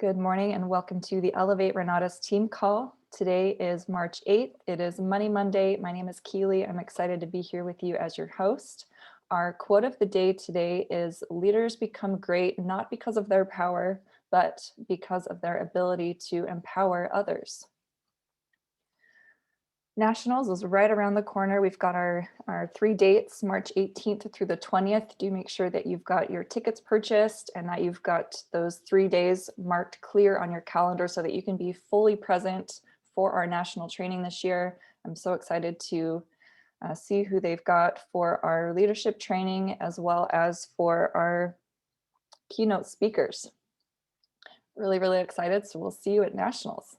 Good morning and welcome to the Elevate Renatus team call. Today is March 8th. It is Money Monday. My name is Keely. I'm excited to be here with you as your host. Our quote of the day today is, "Leaders become great not because of their power, but because of their ability to empower others." Nationals is right around the corner. We've got our 3 dates, March 18th through the 20th. Do make sure that you've got your tickets purchased and that you've got those 3 days marked clear on your calendar so that you can be fully present for our national training this year. I'm so excited to see who they've got for our leadership training as well as for our keynote speakers. Really, really excited. So we'll see you at Nationals.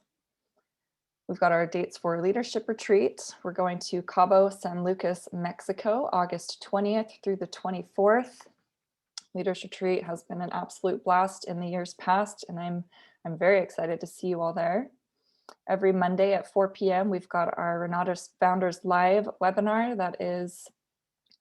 We've got our dates for leadership retreat. We're going to Cabo San Lucas, Mexico, August 20th through the 24th. Leadership retreat has been an absolute blast in the years past, and I'm very excited to see you all there. Every Monday at 4 p.m., we've got our Renatus Founders Live webinar. That is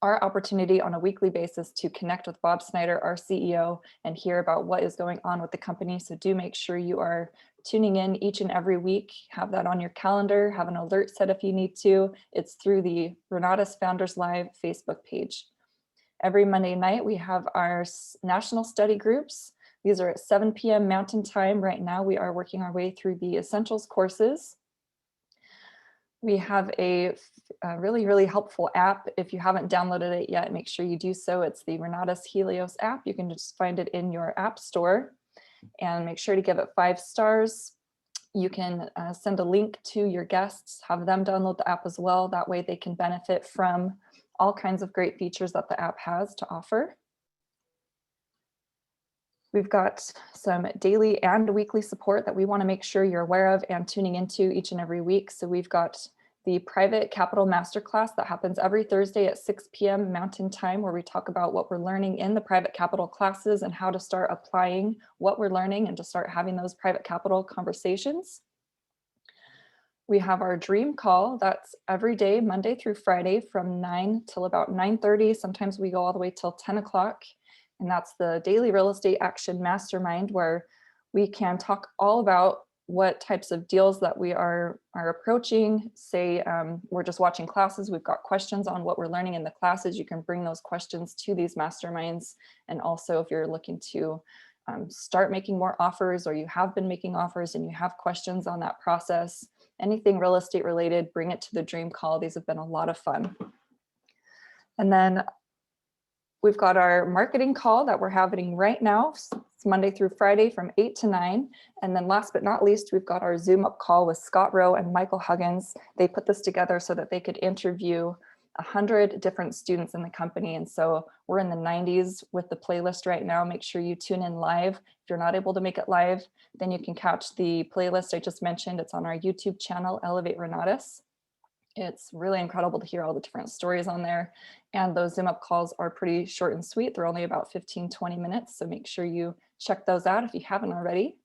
our opportunity on a weekly basis to connect with Bob Snyder, our CEO, and hear about what is going on with the company. So do make sure you are tuning in each and every week. Have that on your calendar, have an alert set if you need to. It's through the Renatus Founders Live Facebook page. Every Monday night, we have our national study groups. These are at 7 p.m. Mountain Time. Right now, we are working our way through the essentials courses. We have a really, really helpful app. If you haven't downloaded it yet, make sure you do so. It's the Renatus Helios app. You can just find it in your app store and make sure to give it 5 stars. You can send a link to your guests, have them download the app as well. That way they can benefit from all kinds of great features that the app has to offer. We've got some daily and weekly support that we want to make sure you're aware of and tuning into each and every week. So we've got the private capital masterclass that happens every Thursday at 6 p.m. Mountain Time, where we talk about what we're learning in the private capital classes and how to start applying what we're learning and to start having those private capital conversations. We have our dream call. That's every day, Monday through Friday from 9 till about 9:30. Sometimes we go all the way till 10 o'clock. And that's the Daily Real Estate Action Mastermind, where we can talk all about what types of deals that we are approaching. Say we're just watching classes, we've got questions on what we're learning in the classes. You can bring those questions to these masterminds. And also if you're looking to start making more offers, or you have been making offers and you have questions on that process, anything real estate related, bring it to the dream call. These have been a lot of fun. And then we've got our marketing call that we're having right now. It's Monday through Friday from 8 to 9. And then last but not least, we've got our Zoom up call with Scott Rowe and Michael Huggins. They put this together so that they could interview 100 different students in the company. And so we're in the 90s with the playlist right now. Make sure you tune in live. If you're not able to make it live, then you can catch the playlist I just mentioned. It's on our YouTube channel, Elevate Renatus. It's really incredible to hear all the different stories on there. And those Zoom up calls are pretty short and sweet. They're only about 15-20 minutes. So make sure you check those out if you haven't already.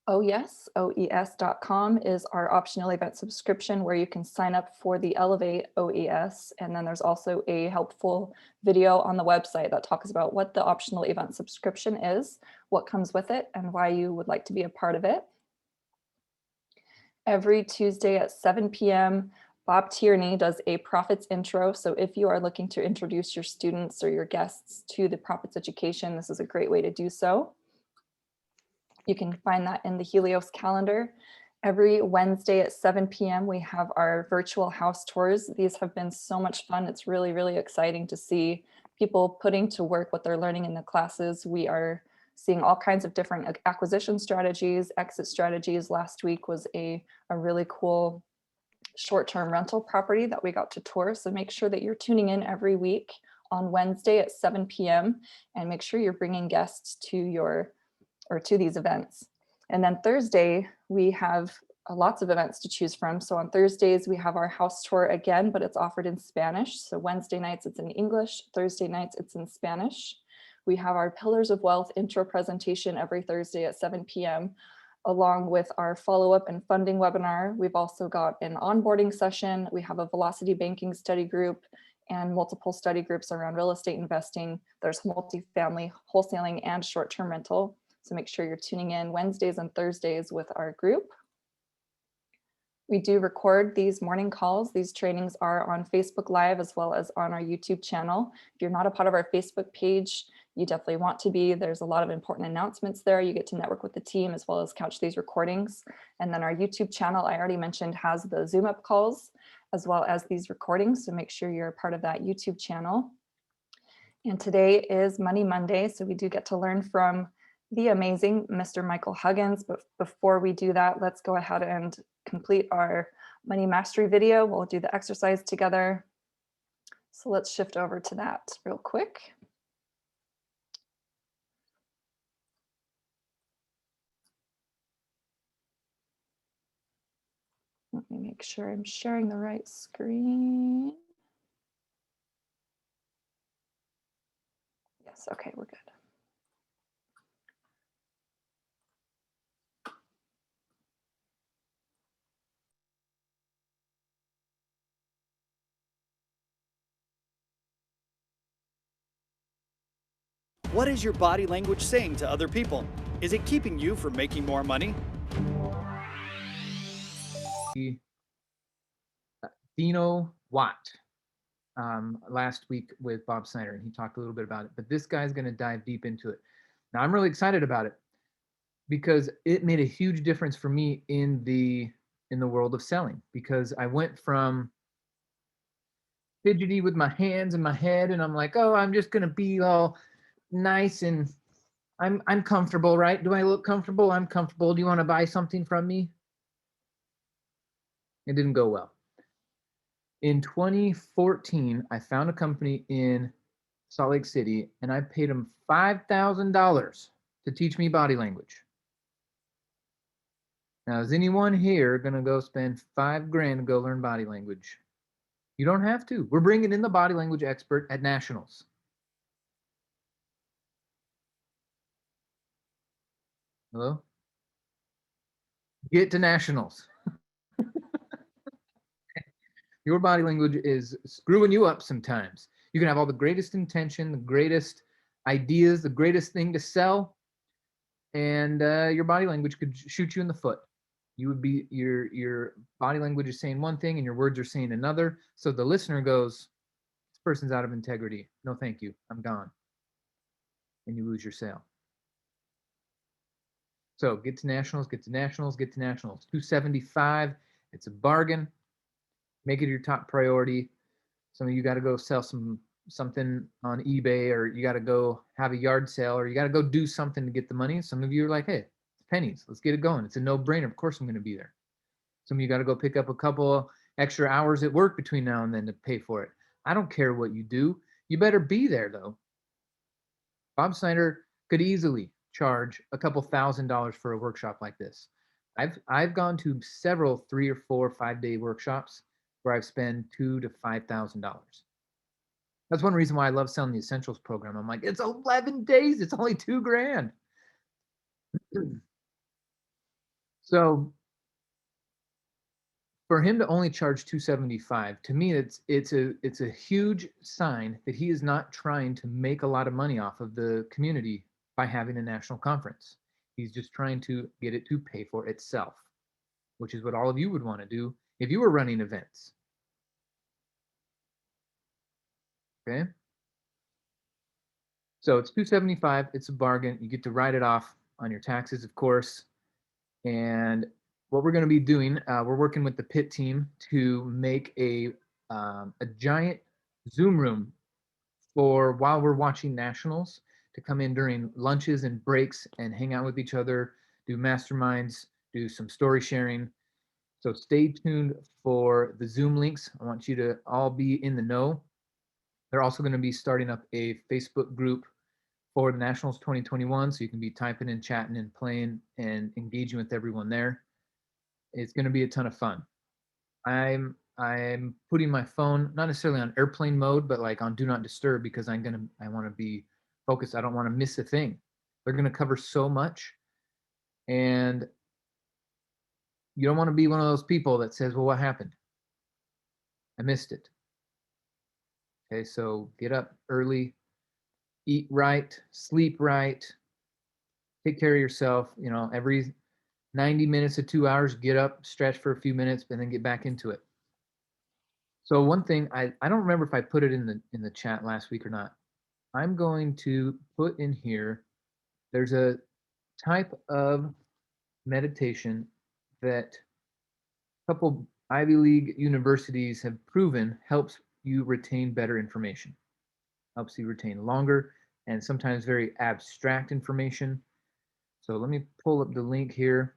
OES.com is our optional event subscription where you can sign up for the Elevate OES. And then there's also a helpful video on the website that talks about what the optional event subscription is, what comes with it, and why you would like to be a part of it. Every Tuesday at 7 p.m., Bob Tierney does a Profits intro. So if you are looking to introduce your students or your guests to the Profits education, this is a great way to do so. You can find that in the Helios calendar. Every Wednesday at 7 p.m., we have our virtual house tours. These have been so much fun. It's really, really exciting to see people putting to work what they're learning in the classes. We are seeing all kinds of different acquisition strategies, exit strategies. Last week was a really cool short-term rental property that we got to tour. So make sure that you're tuning in every week on Wednesday at 7 p.m. and make sure you're bringing guests to these events. And then Thursday, we have lots of events to choose from. So on Thursdays, we have our house tour again, but it's offered in Spanish. So Wednesday nights, it's in English. Thursday nights, it's in Spanish. We have our Pillars of Wealth intro presentation every Thursday at 7 p.m. along with our follow-up and funding webinar. We've also got an onboarding session. We have a velocity banking study group and multiple study groups around real estate investing. There's multifamily, wholesaling, and short-term rental. So make sure you're tuning in Wednesdays and Thursdays with our group. We do record these morning calls. These trainings are on Facebook Live as well as on our YouTube channel. If you're not a part of our Facebook page, you definitely want to be. There's a lot of important announcements there. You get to network with the team as well as catch these recordings. And then our YouTube channel, I already mentioned, has the Zoom up calls as well as these recordings. So make sure you're a part of that YouTube channel. And today is Money Monday, so we do get to learn from the amazing Mr. Michael Huggins. But before we do that, let's go ahead and complete our money mastery video. We'll do the exercise together. So let's shift over to that real quick. Let me make sure I'm sharing the right screen. Yes, okay, we're good. What is your body language saying to other people? Is it keeping you from making more money? Dino Watt last week with Bob Snyder, and he talked a little bit about it, but this guy's going to dive deep into it. Now, I'm really excited about it because it made a huge difference for me in the world of selling, because I went from fidgety with my hands and my head, and I'm like, oh, I'm just going to be all nice and I'm comfortable, right? Do I look comfortable? I'm comfortable. Do you want to buy something from me? It didn't go well. In 2014, I found a company in Salt Lake City, and I paid them $5,000 to teach me body language. Now, is anyone here going to go spend $5,000 to go learn body language? You don't have to. We're bringing in the body language expert at Nationals. Hello? Get to Nationals. Your body language is screwing you up sometimes. You can have all the greatest intention, the greatest ideas, the greatest thing to sell, and your body language could shoot you in the foot. You would be, your body language is saying one thing and your words are saying another. So the listener goes, this person's out of integrity. No, thank you. I'm gone. And you lose your sale. So get to Nationals, get to Nationals, get to Nationals. $275. It's a bargain. Make it your top priority. Some of you got to go sell something on eBay, or you got to go have a yard sale, or you got to go do something to get the money. Some of you are like, hey, it's pennies. Let's get it going. It's a no-brainer. Of course I'm going to be there. Some of you got to go pick up a couple extra hours at work between now and then to pay for it. I don't care what you do. You better be there, though. Bob Snyder could easily charge a couple $1,000s for a workshop like this. I've gone to several 3 or 4 5-day workshops where I've spent $2,000 to $5,000. That's one reason why I love selling the Essentials program. I'm like, it's 11 days. It's only $2,000. So for him to only charge $275, to me, it's a huge sign that he is not trying to make a lot of money off of the community by having a national conference. He's just trying to get it to pay for itself, which is what all of you would want to do if you were running events. Okay. So it's $275. It's a bargain. You get to write it off on your taxes, of course. And what we're going to be doing, we're working with the pit team to make a giant Zoom room for while we're watching Nationals, to come in during lunches and breaks and hang out with each other, do masterminds, do some story sharing. So stay tuned for the Zoom links. I want you to all be in the know. They're also going to be starting up a Facebook group for the Nationals 2021, so you can be typing and chatting and playing and engaging with everyone there. It's going to be a ton of fun. I'm putting my phone not necessarily on airplane mode, but like on do not disturb, because I want to be focused. I don't want to miss a thing. They're going to cover so much, and you don't want to be one of those people that says, well, what happened? I missed it. Okay, so get up early, eat right, sleep right, take care of yourself. Every 90 minutes to 2 hours, get up, stretch for a few minutes, and then get back into it. So one thing, I don't remember if I put it in the chat last week or not. I'm going to put in here, there's a type of meditation that a couple Ivy League universities have proven helps you retain better information, helps you retain longer and sometimes very abstract information. So let me pull up the link here.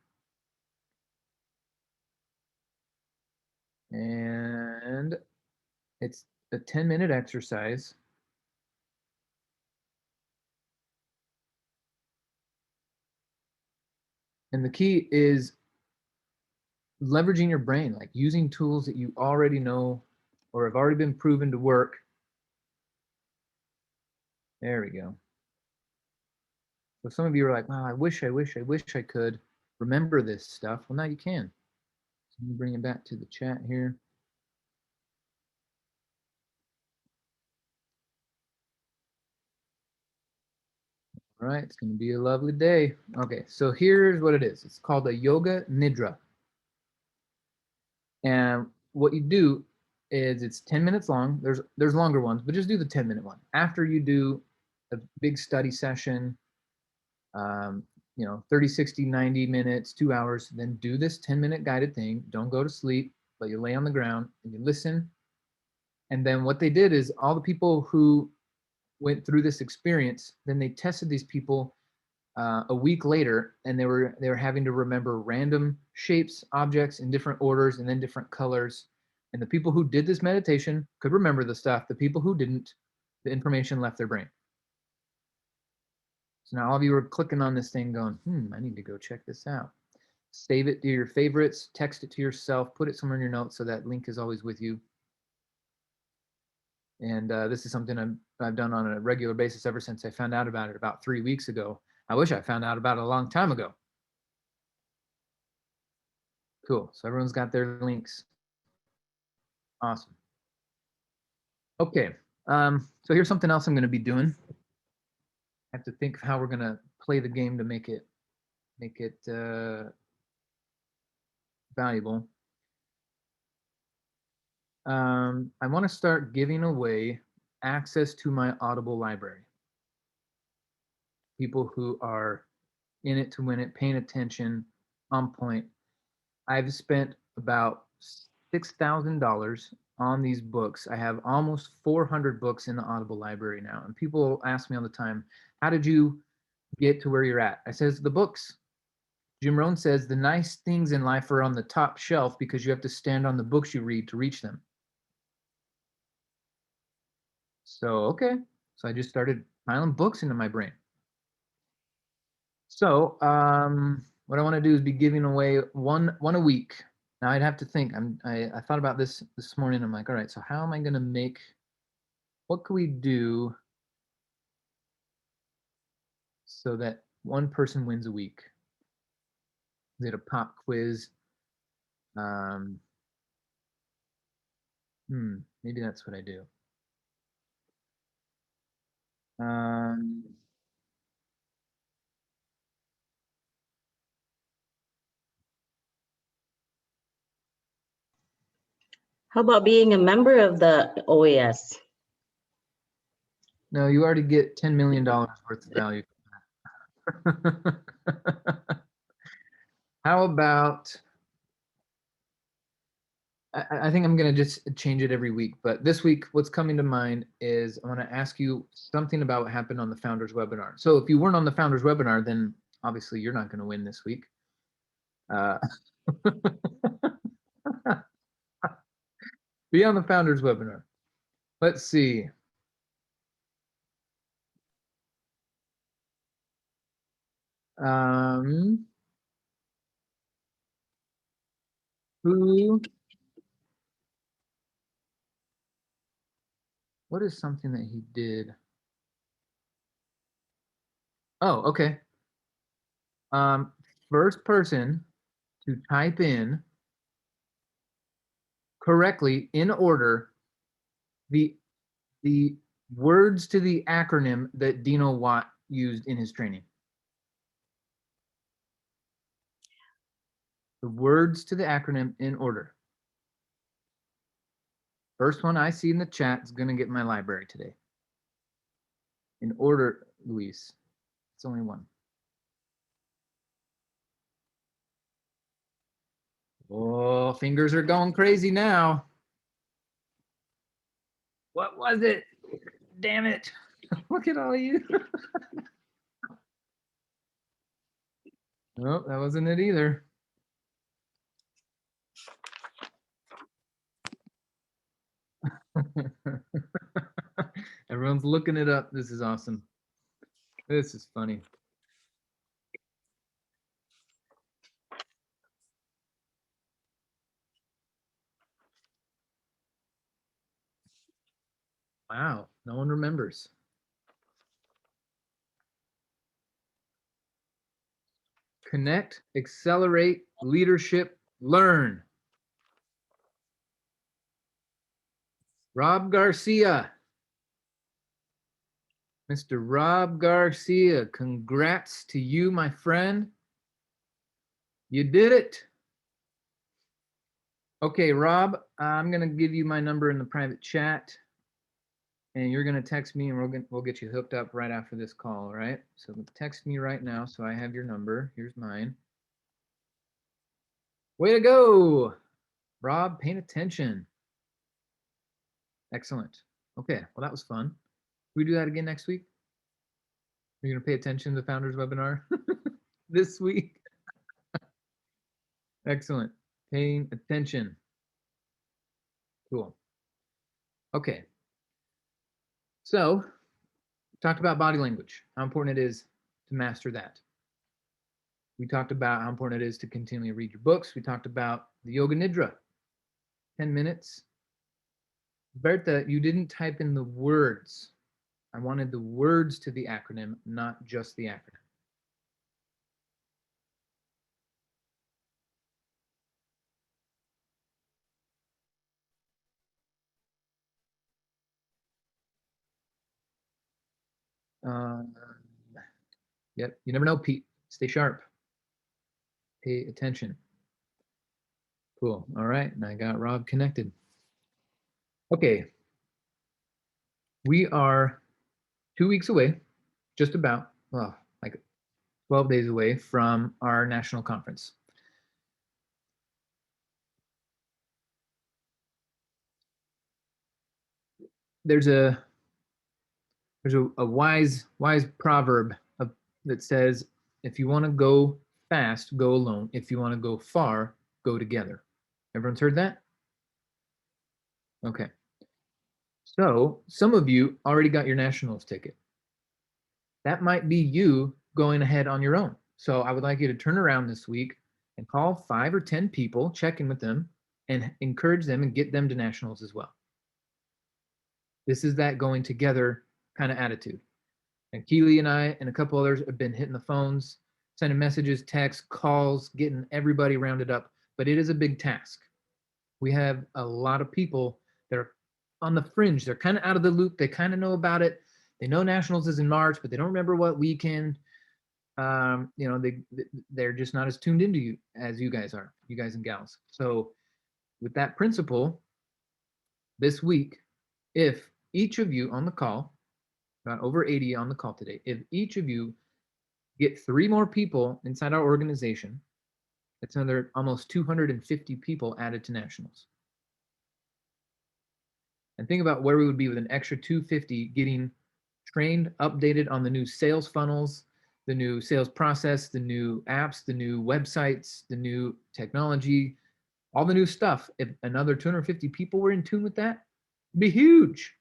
And it's a 10-minute exercise. And the key is leveraging your brain, like using tools that you already know or have already been proven to work. There we go. So some of you are like, wow, I wish I could remember this stuff. Well, now you can. So let me bring it back to the chat here. All right, it's going to be a lovely day. Okay, so here's what it is. It's called a yoga nidra. And what you do is it's 10 minutes long. There's longer ones, but just do the 10-minute one. After you do a big study session, 30, 60, 90 minutes, 2 hours, then do this 10-minute guided thing. Don't go to sleep, but you lay on the ground and you listen. And then what they did is all the people who went through this experience, then they tested these people a week later, and they were having to remember random shapes, objects in different orders and then different colors. And the people who did this meditation could remember the stuff. The people who didn't, the information left their brain. So now all of you are clicking on this thing going, I need to go check this out. Save it to your favorites, text it to yourself, put it somewhere in your notes so that link is always with you. And this is something I've done on a regular basis ever since I found out about it about 3 weeks ago. I wish I found out about it a long time ago. Cool. So everyone's got their links. Awesome. Okay. So here's something else I'm going to be doing. I have to think of how we're going to play the game to make it valuable. I want to start giving away access to my Audible library. People who are in it to win it, paying attention, on point. I've spent about $6,000 on these books. I have almost 400 books in the Audible library now. And people ask me all the time, how did you get to where you're at? I says, the books. Jim Rohn says the nice things in life are on the top shelf because you have to stand on the books you read to reach them. So, okay. So I just started piling books into my brain. So what I want to do is be giving away one a week. Now I'd have to think. I thought about this morning. I'm like, all right, so how am I going to make, what could we do so that one person wins a week? Is it a pop quiz? Maybe that's what I do. How about being a member of the OAS? No, you already get $10 million worth of value. How about, I think I'm going to just change it every week. But this week, what's coming to mind is I want to ask you something about what happened on the Founders webinar. So if you weren't on the Founders webinar, then obviously you're not going to win this week. Be on the Founders webinar. Let's see. What is something that he did? Oh, okay. First person to type in correctly in order the words to the acronym that Dino Watt used in his training. the words to the acronym in order. First one I see in the chat is going to get my library today. In order, Luis. It's only one. Oh, fingers are going crazy now. What was it? Damn it. Look at all you. Nope, that wasn't it either. Everyone's looking it up. This is awesome. This is funny. Wow, no one remembers. Connect, accelerate, leadership, learn. Rob Garcia. Mr. Rob Garcia, congrats to you, my friend. You did it. Okay, Rob, I'm going to give you my number in the private chat, and you're going to text me, and we'll get you hooked up right after this call, all right? So text me right now so I have your number. Here's mine. Way to go, Rob, paying attention. Excellent. Okay, well, that was fun. Can we do that again next week? You're going to pay attention to the Founders Webinar this week? Excellent. Paying attention. Cool. Okay. So, talked about body language, how important it is to master that. We talked about how important it is to continually read your books. We talked about the Yoga Nidra, 10 minutes. Berta, you didn't type in the words. I wanted the words to the acronym, not just the acronym. Yep, you never know, Pete. Stay sharp. Pay attention. Cool. All right, and I got Rob connected. Okay. We are 2 weeks away, just about, well, like 12 days away from our national conference. There's a wise proverb that says, if you want to go fast, go alone. If you want to go far, go together. Everyone's heard that? Okay. So some of you already got your nationals ticket. That might be you going ahead on your own. So I would like you to turn around this week and call 5 or 10 people, check in with them, and encourage them and get them to nationals as well. This is that going together kind of attitude. And Keely and I and a couple others have been hitting the phones, sending messages, texts, calls, getting everybody rounded up. But it is a big task. We have a lot of people that are on the fringe. They're kind of out of the loop. They kind of know about it. They know nationals is in March, but they don't remember what weekend. You know, they're just not as tuned into you as you guys are, you guys and gals. So with that principle, this week, if each of you on the call, got over 80 on the call today, if each of you get 3 more people inside our organization, that's another almost 250 people added to nationals. And think about where we would be with an extra 250 getting trained, updated on the new sales funnels, the new sales process, the new apps, the new websites, the new technology, all the new stuff. If another 250 people were in tune with that, it'd be huge.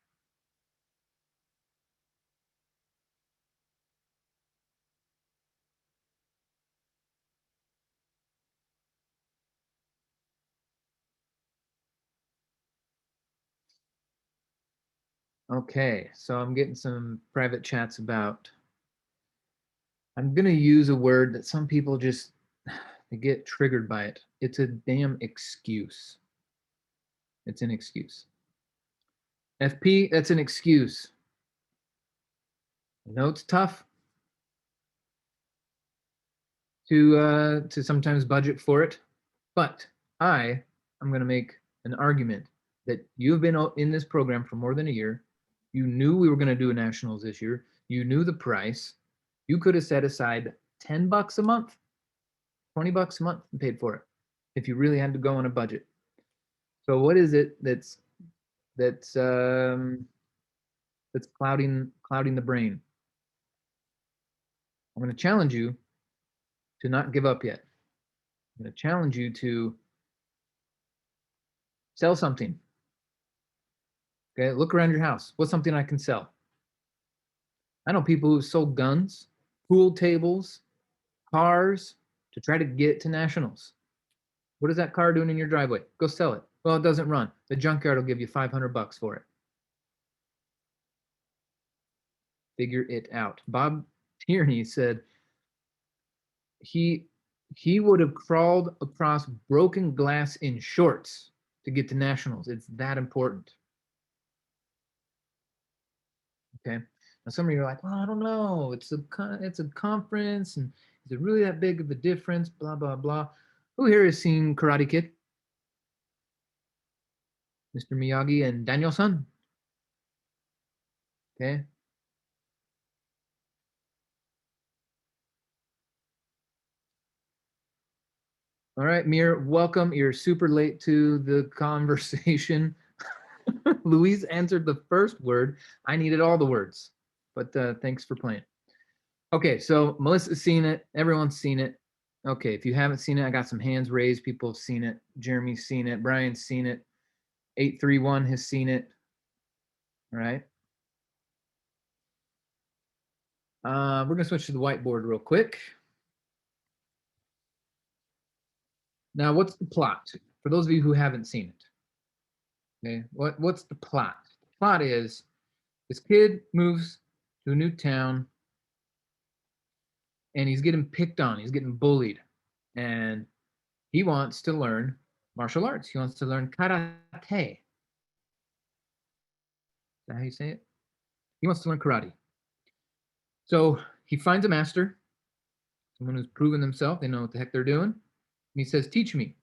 Okay, so I'm getting some private chats about, I'm going to use a word that some people just, they get triggered by it. It's a damn excuse. It's an excuse. FP, that's an excuse. I know it's tough to sometimes budget for it, But I'm going to make an argument that you've been in this program for more than a year. You knew we were going to do a nationals this year. You knew the price. You could have set aside $10 a month, $20 a month and paid for it if you really had to go on a budget. So what is it that's clouding the brain? I'm going to challenge you to not give up yet. I'm going to challenge you to sell something. Okay, look around your house. What's something I can sell? I know people who sold guns, pool tables, cars to try to get to nationals. What is that car doing in your driveway? Go sell it. Well, it doesn't run. The junkyard will give you $500 for it. Figure it out. Bob Tierney said he would have crawled across broken glass in shorts to get to nationals. It's that important. Okay. Now some of you are like, well, I don't know. It's a conference, and is it really that big of a difference? Blah blah blah. Who here has seen Karate Kid? Mr. Miyagi and Daniel-san. Okay. All right, Mir, welcome. You're super late to the conversation. Louise answered the first word. I needed all the words, but thanks for playing. Okay, so Melissa's seen it. Everyone's seen it. Okay, if you haven't seen it, I got some hands raised. People have seen it. Jeremy's seen it. Brian's seen it. 831 has seen it. All right. We're going to switch to the whiteboard real quick. Now, what's the plot? For those of you who haven't seen it, okay, what's the plot? The plot is this kid moves to a new town, and he's getting picked on. He's getting bullied, and he wants to learn martial arts. He wants to learn karate. Is that how you say it? He wants to learn karate. So he finds a master, someone who's proven themselves. They know what the heck they're doing. And he says, teach me. He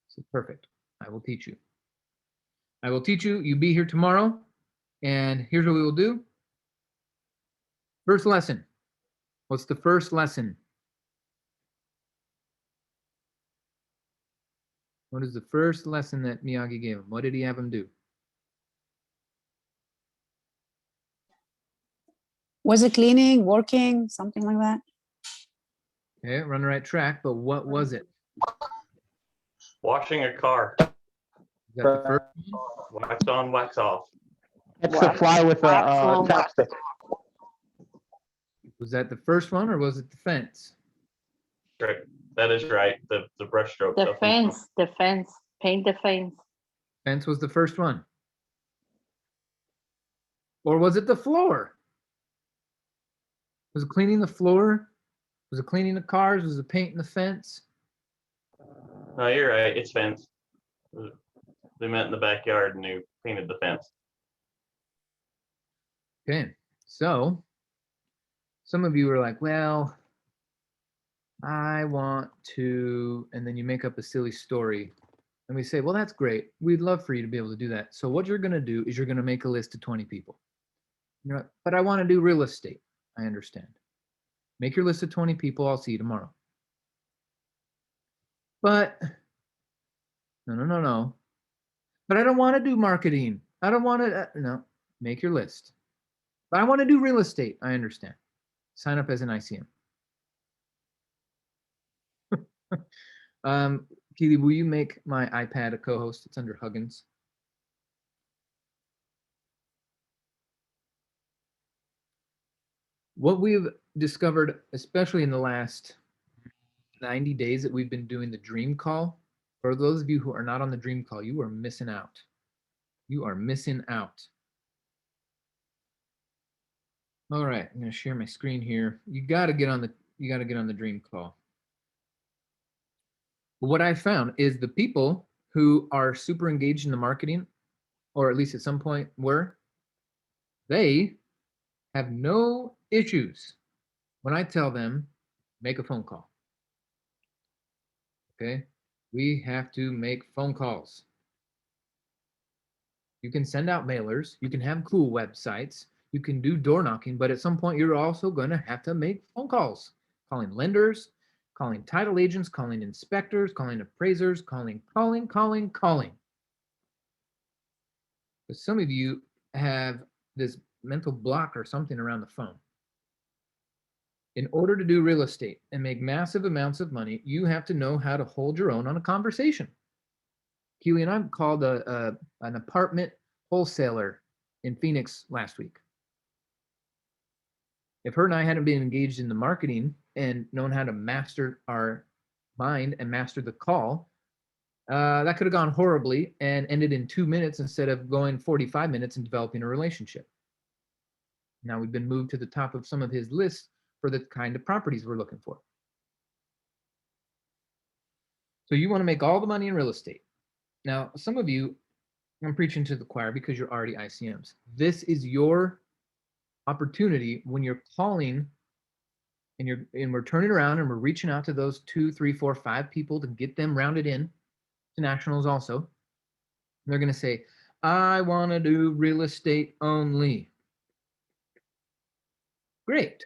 says, perfect. I will teach you. I will teach you. You be here tomorrow. And here's what we will do. First lesson. What's the first lesson? What is the first lesson that Miyagi gave him? What did he have him do? Was it cleaning, working, something like that? Okay, run the right track, but what was it? Washing a car. Is that the first one? Wax on, wax off. It's the fly with the chopstick. Was that the first one, or was it the fence? Right. That is right. The brush stroke. The fence, paint the fence. Fence was the first one. Or was it the floor? Was it cleaning the floor? Was it cleaning the cars? Was it painting the fence? No, you're right. It's fence. They met in the backyard and they painted the fence. Okay, so some of you are like, well, I want to, and then you make up a silly story. And we say, well, that's great. We'd love for you to be able to do that. So what you're going to do is you're going to make a list of 20 people. You're like, but I want to do real estate. I understand. Make your list of 20 people. I'll see you tomorrow. But no. But I don't want to do marketing. I don't want to, no, make your list. But I want to do real estate. I understand. Sign up as an ICM. Keely, will you make my iPad a co-host? It's under Huggins. What we've discovered, especially in the last 90 days that we've been doing the dream call, for those of you who are not on the dream call, you are missing out. You are missing out. All right, I'm going to share my screen here. You got to get on the dream call. But what I found is the people who are super engaged in the marketing, or at least at some point were, they have no issues when I tell them, make a phone call. Okay, we have to make phone calls. You can send out mailers, you can have cool websites, you can do door knocking, but at some point you're also going to have to make phone calls, calling lenders, calling title agents, calling inspectors, calling appraisers, calling. But some of you have this mental block or something around the phone. In order to do real estate and make massive amounts of money, you have to know how to hold your own on a conversation. Keely and I called an apartment wholesaler in Phoenix last week. If her and I hadn't been engaged in the marketing and known how to master our mind and master the call, that could have gone horribly and ended in 2 minutes instead of going 45 minutes and developing a relationship. Now we've been moved to the top of some of his lists for the kind of properties we're looking for. So you want to make all the money in real estate. Now, some of you, I'm preaching to the choir because you're already ICMs. This is your opportunity when you're calling and we're turning around and we're reaching out to those 2, 3, 4, 5 people to get them rounded in to nationals also. They're going to say, I want to do real estate only. Great.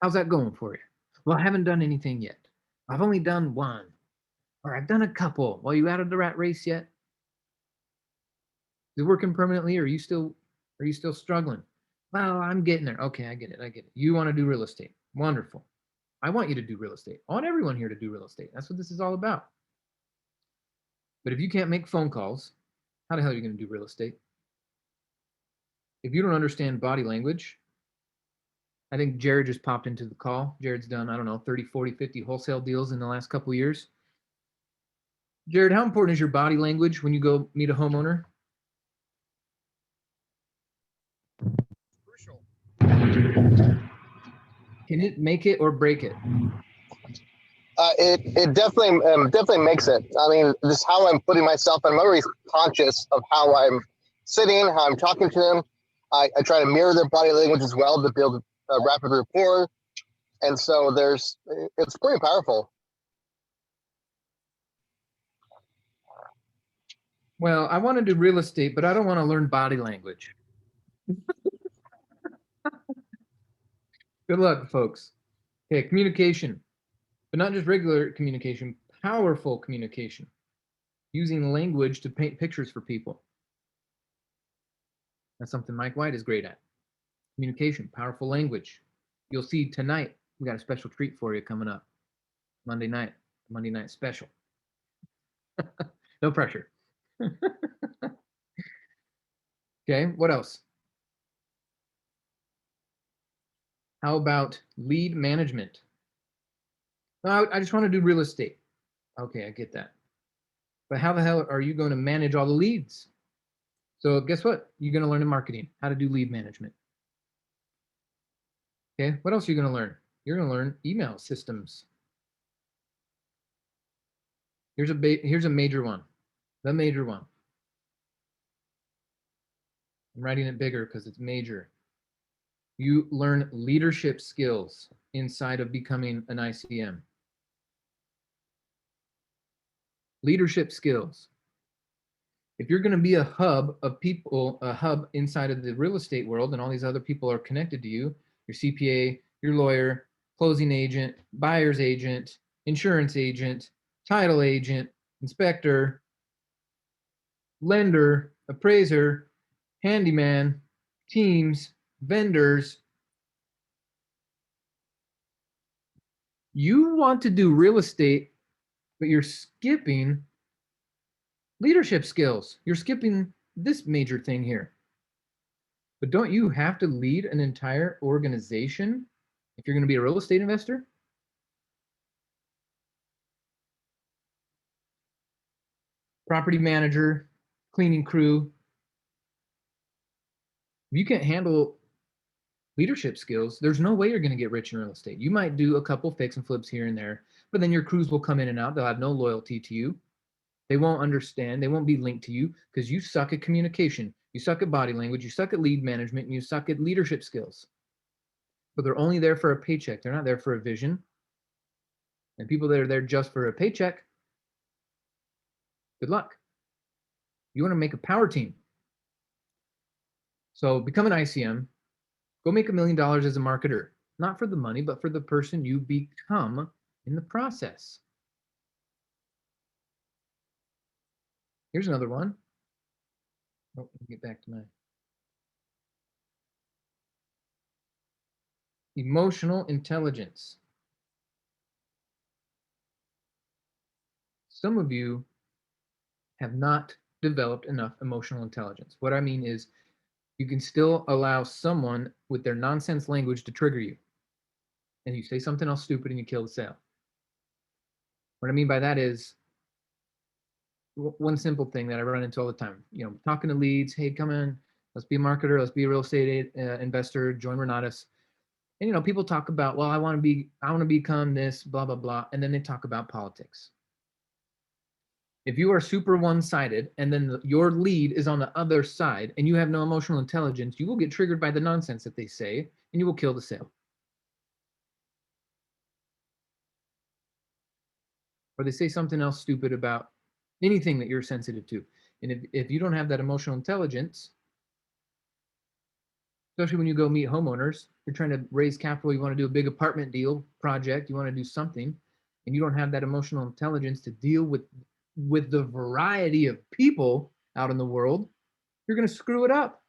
How's that going for you? Well, I haven't done anything yet. I've only done one, or I've done a couple. Well, you out of the rat race yet? Is it working permanently, or are you still struggling? Well, I'm getting there. Okay, I get it. You want to do real estate. Wonderful. I want you to do real estate. I want everyone here to do real estate. That's what this is all about. But if you can't make phone calls, how the hell are you going to do real estate? If you don't understand body language, I think Jared just popped into the call. Jared's done, I don't know, 30, 40, 50 wholesale deals in the last couple of years. Jared, how important is your body language when you go meet a homeowner? Crucial. Can it make it or break it? It definitely makes it. I mean, this is how I'm putting myself. I'm always conscious of how I'm sitting, how I'm talking to them. I try to mirror their body language as well to build a rapid rapport. And so it's pretty powerful. Well, I want to do real estate, but I don't want to learn body language. Good luck, folks. Okay, communication, but not just regular communication, powerful communication, using language to paint pictures for people. That's something Mike White is great at. Communication, powerful language. You'll see tonight, we got a special treat for you coming up. Monday night special. No pressure. Okay, what else? How about lead management? I just want to do real estate. Okay, I get that. But how the hell are you going to manage all the leads? So guess what? You're going to learn in marketing how to do lead management. Okay, what else are you going to learn? You're going to learn email systems. Here's a major one. The major one. I'm writing it bigger because it's major. You learn leadership skills inside of becoming an ICM. Leadership skills. If you're going to be a hub of people, a hub inside of the real estate world, and all these other people are connected to you, your CPA, your lawyer, closing agent, buyer's agent, insurance agent, title agent, inspector, lender, appraiser, handyman, teams, vendors. You want to do real estate, but you're skipping leadership skills. You're skipping this major thing here. But don't you have to lead an entire organization if you're going to be a real estate investor? Property manager, cleaning crew. If you can't handle leadership skills, there's no way you're going to get rich in real estate. You might do a couple fix and flips here and there, but then your crews will come in and out. They'll have no loyalty to you. They won't understand. They won't be linked to you because you suck at communication. You suck at body language. You suck at lead management, and you suck at leadership skills. But they're only there for a paycheck. They're not there for a vision. And people that are there just for a paycheck, Good luck. You want to make a power team. So become an ICM, go make $1 million as a marketer, not for the money, but for the person you become in the process. Here's another one. Oh, let me get back to my emotional intelligence. Some of you have not developed enough emotional intelligence. What I mean is you can still allow someone with their nonsense language to trigger you. And you say something else stupid and you kill the sale. What I mean by that is one simple thing that I run into all the time, talking to leads, hey, come in, let's be a marketer, let's be a real estate investor, join Renatus. And people talk about, well, I want to become this, blah, blah, blah. And then they talk about politics. If you are super one-sided and then your lead is on the other side and you have no emotional intelligence, you will get triggered by the nonsense that they say and you will kill the sale. Or they say something else stupid about anything that you're sensitive to. And if you don't have that emotional intelligence, especially when you go meet homeowners, you're trying to raise capital, you want to do a big apartment deal project, you want to do something, and you don't have that emotional intelligence to deal with the variety of people out in the world, you're going to screw it up.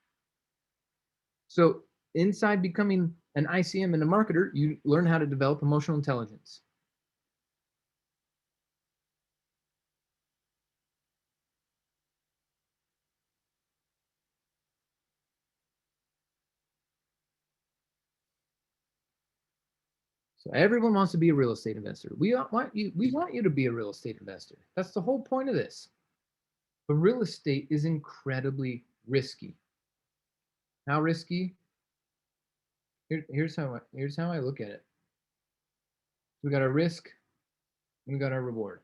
So inside becoming an ICM and a marketer, you learn how to develop emotional intelligence. So everyone wants to be a real estate investor. We want you to be a real estate investor. That's the whole point of this. But real estate is incredibly risky. How risky? Here's how I look at it. We got our risk, and we got our reward.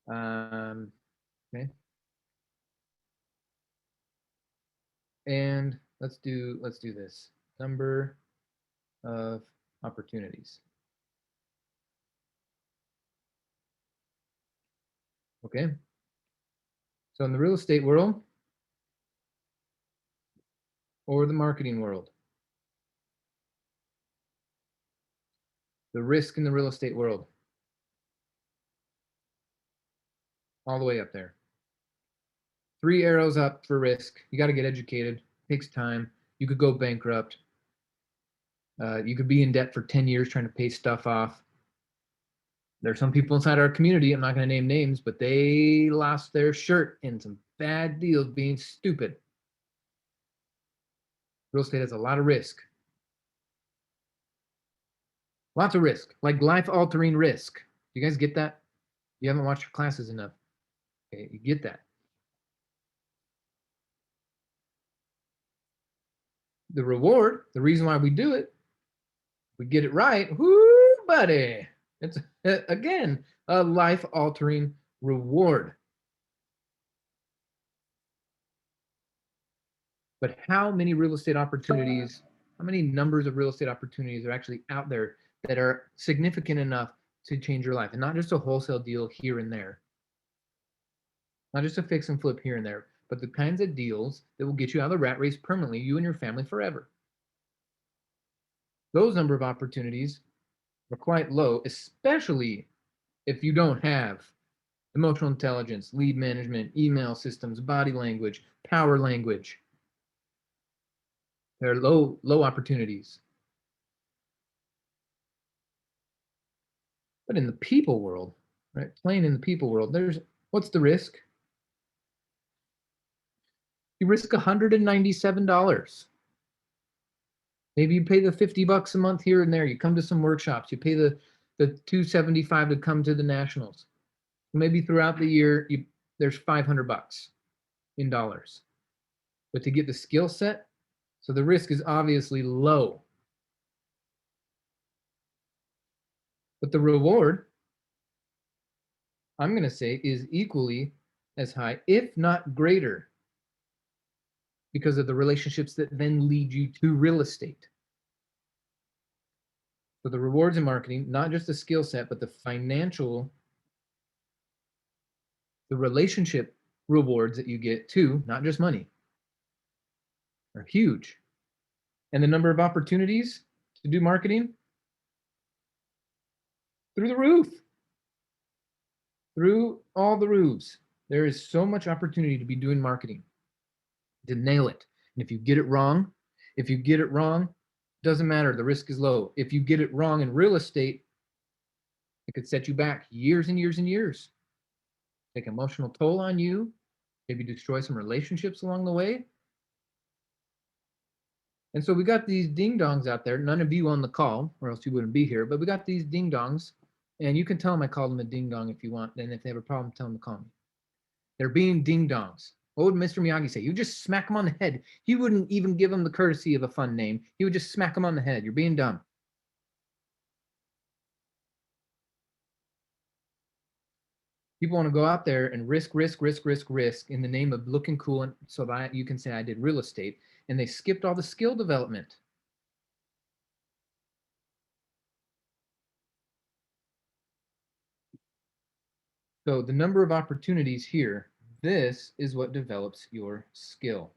Okay. And let's do this. Number of opportunities. Okay. So in the real estate world or the marketing world, the risk in the real estate world, all the way up there. 3 arrows up for risk. You got to get educated. It takes time. You could go bankrupt. You could be in debt for 10 years trying to pay stuff off. There's some people inside our community, I'm not going to name names, but they lost their shirt in some bad deals being stupid. Real estate has a lot of risk. Lots of risk, like life-altering risk. You guys get that? You haven't watched your classes enough. Okay, you get that. The reward, the reason why we do it, we get it right, whoo, buddy. It's, again, a life-altering reward. But how many real estate opportunities, how many numbers of real estate opportunities are actually out there that are significant enough to change your life? And not just a wholesale deal here and there. Not just a fix and flip here and there, but the kinds of deals that will get you out of the rat race permanently, you and your family forever. Those number of opportunities are quite low, especially if you don't have emotional intelligence, lead management, email systems, body language, power language. They're low opportunities. But in the people world, right? Playing in the people world, what's the risk? You risk $197. Maybe you pay the $50 a month here and there. You come to some workshops. You pay the $275 to come to the nationals. Maybe throughout the year, there's $500 in dollars. But to get the skill set, so the risk is obviously low. But the reward, I'm going to say, is equally as high, if not greater, because of the relationships that then lead you to real estate. So the rewards in marketing, not just the skill set, but the financial The relationship rewards that you get too, not just money, are huge. And the number of opportunities to do marketing through the roof, through all the roofs. There is so much opportunity to be doing marketing, to nail it. And if you get it wrong, doesn't matter. The risk is low. If you get it wrong in real estate, it could set you back years and years and years. Take emotional toll on you, maybe destroy some relationships along the way. And so we got these ding-dongs out there. None of you on the call, or else you wouldn't be here, but we got these ding-dongs. And you can tell them I called them a ding-dong if you want. And if they have a problem, tell them to call me. They're being ding-dongs. What would Mr. Miyagi say? You just smack them on the head. He wouldn't even give them the courtesy of a fun name. He would just smack them on the head. You're being dumb. People want to go out there and risk in the name of looking cool, and so that you can say I did real estate, and they skipped all the skill development. So the number of opportunities here, this is what develops your skill.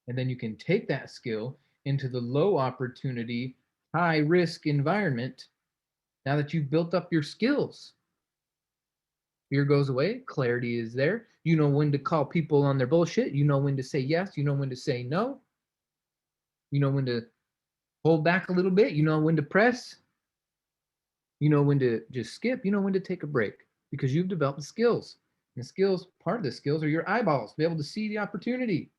And then you can take that skill into the low opportunity, high risk environment now that you've built up your skills. Fear goes away, clarity is there. You know when to call people on their bullshit. You know when to say yes. You know when to say no. You know when to hold back a little bit. You know when to press. You know when to just skip. You know when to take a break because you've developed the skills. And the skills, part of the skills are your eyeballs, to be able to see the opportunity.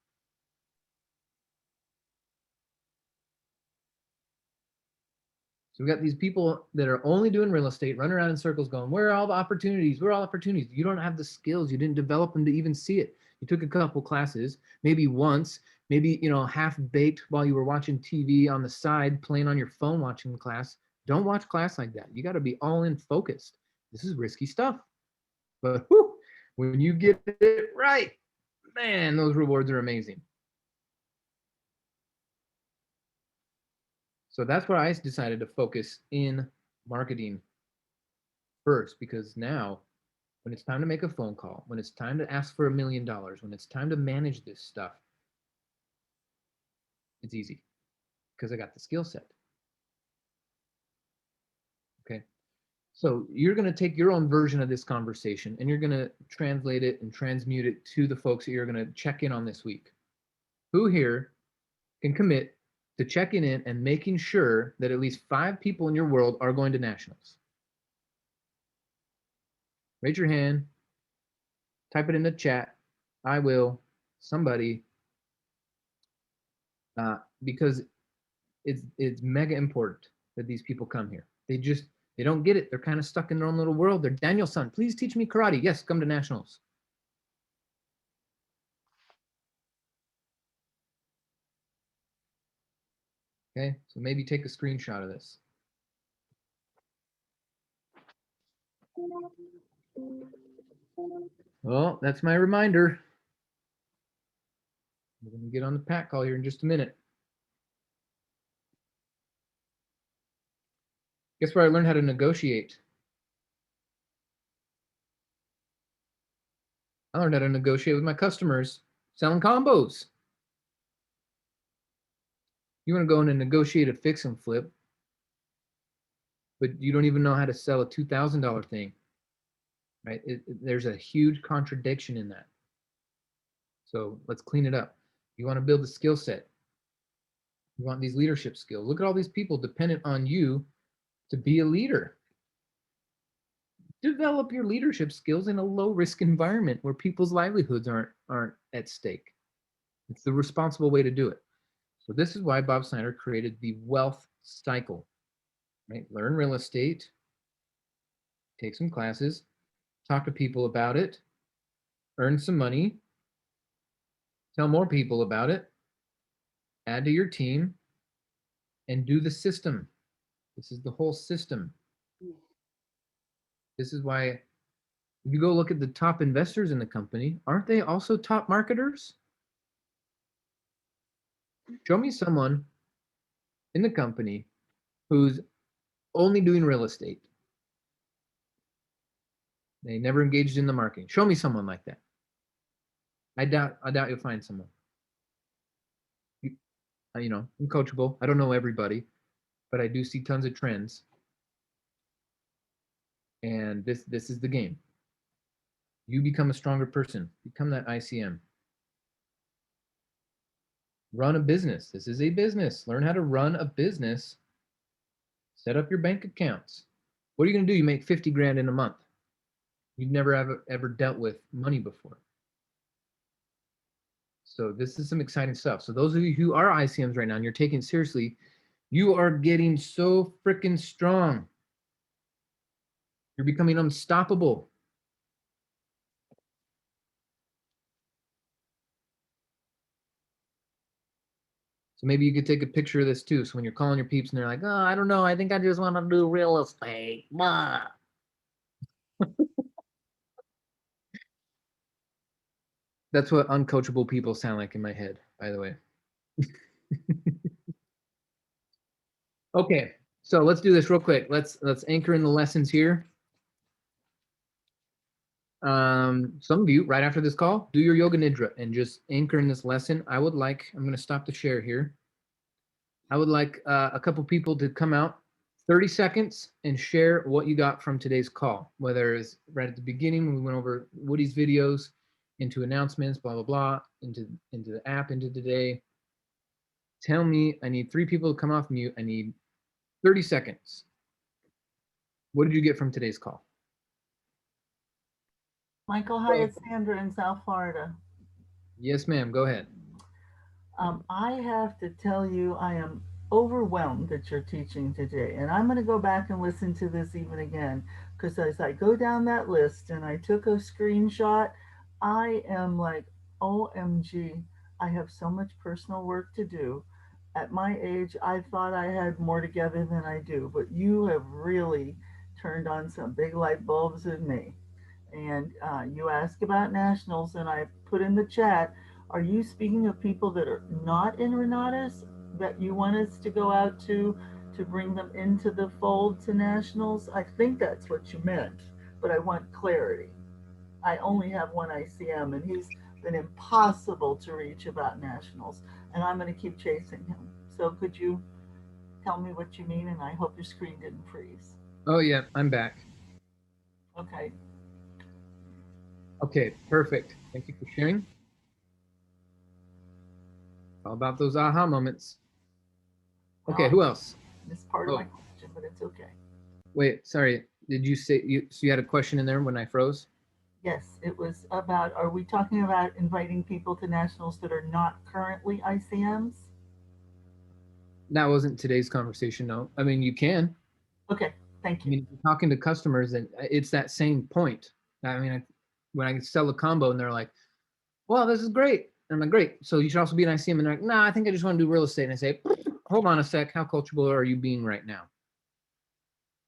So we got these people that are only doing real estate, running around in circles going, where are all the opportunities? Where are all opportunities? You don't have the skills. You didn't develop them to even see it. You took a couple classes, maybe once, maybe, half baked while you were watching TV on the side, playing on your phone, watching the class. Don't watch class like that. You got to be all in focused. This is risky stuff. But whew, when you get it right, man, those rewards are amazing. So that's why I decided to focus in marketing first, because now when it's time to make a phone call, when it's time to ask for $1 million, when it's time to manage this stuff, it's easy because I got the skill set. Okay. So you're going to take your own version of this conversation and you're going to translate it and transmute it to the folks that you're going to check in on this week. Who here can commit to checking in and making sure that at least 5 people in your world are going to nationals? Raise your hand, type it in the chat. I will, somebody, because it's mega important that these people come here. They don't get it. They're kind of stuck in their own little world. They're Daniel's son. Please teach me karate. Yes, come to nationals. Okay, so maybe take a screenshot of this. Well, that's my reminder. We're going to get on the pack call here in just a minute. Guess where I learned how to negotiate? I learned how to negotiate with my customers selling combos. You want to go in and negotiate a fix and flip, but you don't even know how to sell a $2,000 thing, right? There's a huge contradiction in that. So let's clean it up. You want to build a skill set. You want these leadership skills. Look at all these people dependent on you to be a leader. Develop your leadership skills in a low-risk environment where people's livelihoods aren't at stake. It's the responsible way to do it. So this is why Bob Snyder created the wealth cycle, right? Learn real estate, take some classes, talk to people about it, earn some money, tell more people about it, add to your team, and do the system. This is the whole system. This is why, if you go look at the top investors in the company, aren't they also top marketers? Show me someone in the company who's only doing real estate They never engaged in the marketing. Show me someone like that. I doubt you'll find someone. You know, I'm coachable. I don't know everybody, but I do see tons of trends. And this is the game. You become a stronger person. Become that ICM. Run a business. This is a business. Learn how to run a business. Set up your bank accounts. What are you going to do? You make 50 grand in a month. You've never ever dealt with money before. So this is some exciting stuff. So those of you who are ICMs right now and you're taking it seriously, you are getting so freaking strong. You're becoming unstoppable. So maybe you could take a picture of this too. So when you're calling your peeps and they're like, oh, I don't know, I think I just want to do real estate. Blah. That's what uncoachable people sound like in my head, by the way. Okay, so let's do this real quick. Let's anchor in the lessons here. Some of you, right after this call, do your yoga nidra and just anchor in this lesson. I'm going to stop the share here. I would like a couple people to come out 30 seconds and share what you got from today's call, whether it's right at the beginning when we went over Woody's videos, into announcements, blah, blah, blah, into the app, into today. Tell me, I need 3 people to come off mute. I need 30 seconds. What did you get from today's call? Michael, hi, it's Sandra in South Florida. Yes, ma'am. Go ahead. I have to tell you, I am overwhelmed that you're teaching today. And I'm going to go back and listen to this even again, because as I go down that list and I took a screenshot, I am like, OMG, I have so much personal work to do. At my age, I thought I had more together than I do, but you have really turned on some big light bulbs in me. And you asked about nationals, and I put in the chat, are you speaking of people that are not in Renatus that you want us to go out to bring them into the fold to nationals? I think that's what you meant, but I want clarity. I only have one ICM, and he's been impossible to reach about nationals, and I'm going to keep chasing him. So could you tell me what you mean? And I hope your screen didn't freeze. Oh, yeah, I'm back. Okay. Okay, perfect. Thank you for sharing. All about those aha moments. Okay, who else? It's part of my question, but it's okay. Wait, sorry. Did you say so you had a question in there when I froze? Yes, it was about, are we talking about inviting people to nationals that are not currently ICMs? That wasn't today's conversation, no. I mean, you can. Okay, thank you. I mean, if you're talking to customers, and it's that same point. I mean, when I sell a combo and they're like, well, this is great. And I'm like, great. So you should also be an ICM. And they're like, nah, I think I just want to do real estate. And I say, hold on a sec. How coachable are you being right now?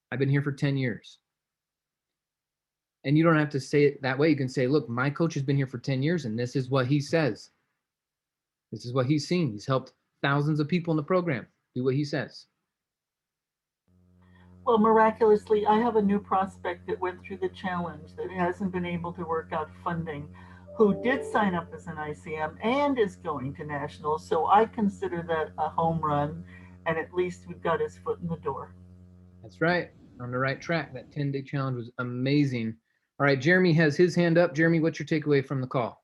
I've been here for 10 years. And you don't have to say it that way. You can say, look, my coach has been here for 10 years and this is what he says. This is what he's seen. He's helped thousands of people in the program. Do what he says. Well, miraculously, I have a new prospect that went through the challenge that hasn't been able to work out funding, who did sign up as an ICM and is going to nationals. So I consider that a home run, and at least we've got his foot in the door. That's right. On the right track. That 10-day challenge was amazing. All right, Jeremy has his hand up. Jeremy, what's your takeaway from the call?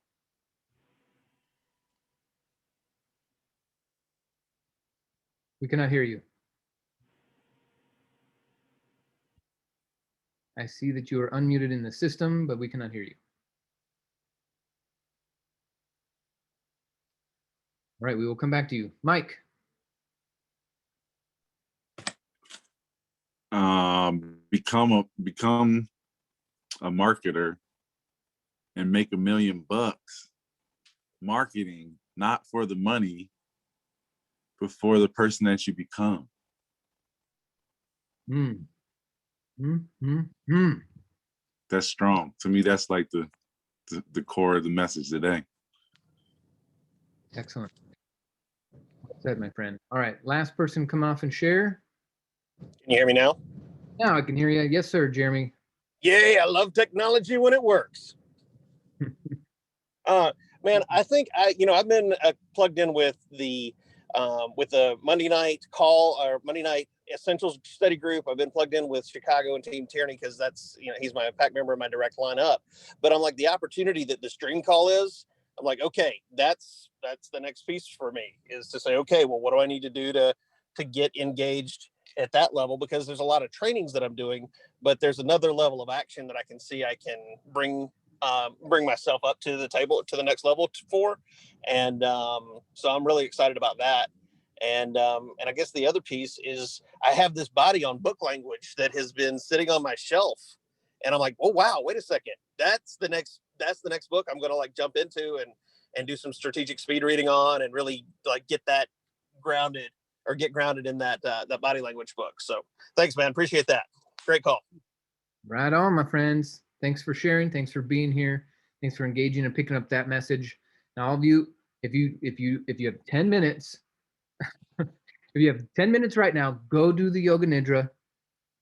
We cannot hear you. I see that you are unmuted in the system, but we cannot hear you. All right, we will come back to you. Mike. Become a marketer and make $1 million marketing, not for the money, but for the person that you become. That's strong. To me, that's like the core of the message today. Excellent. Well said, my friend. All right, last person come off and share. Can you hear me now? Now I can hear you. Yes, sir, Jeremy. Yay, I love technology when it works. Man, I think I've been plugged in with the Monday night call or Monday night essentials study group. I've been plugged in with Chicago and Team Tierney because that's, he's my PAC member in my direct line up. But I'm like, the opportunity that the stream call is, I'm like, okay, that's the next piece for me, is to say, okay, well, what do I need to do to get engaged at that level? Because there's a lot of trainings that I'm doing, but there's another level of action that I can see I can bring myself up to the table, to the next level for. And so I'm really excited about that. And I guess the other piece is I have this body on book language that has been sitting on my shelf. And I'm like, oh, wow, wait a second. That's the next book I'm going to like jump into and do some strategic speed reading on, and really like get grounded in that body language book. So thanks, man. Appreciate that. Great call. Right on, my friends. Thanks for sharing. Thanks for being here. Thanks for engaging and picking up that message. Now, all of you, if you have 10 minutes, if you have 10 minutes right now, go do the Yoga Nidra,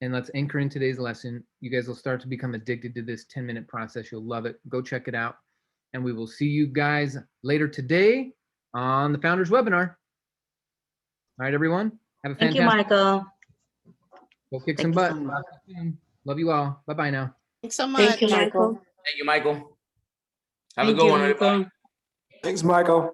and let's anchor in today's lesson. You guys will start to become addicted to this 10-minute process. You'll love it. Go check it out. And we will see you guys later today on the Founders Webinar. All right, everyone. Have a Thank fantastic. you, Michael. Go kick Thank some you butt. so much. Love you all. Bye-bye now. Thanks so much. Thank you, Michael. Thank you, Michael. Have a Thank good you, one, Michael. everybody. Thanks, Michael.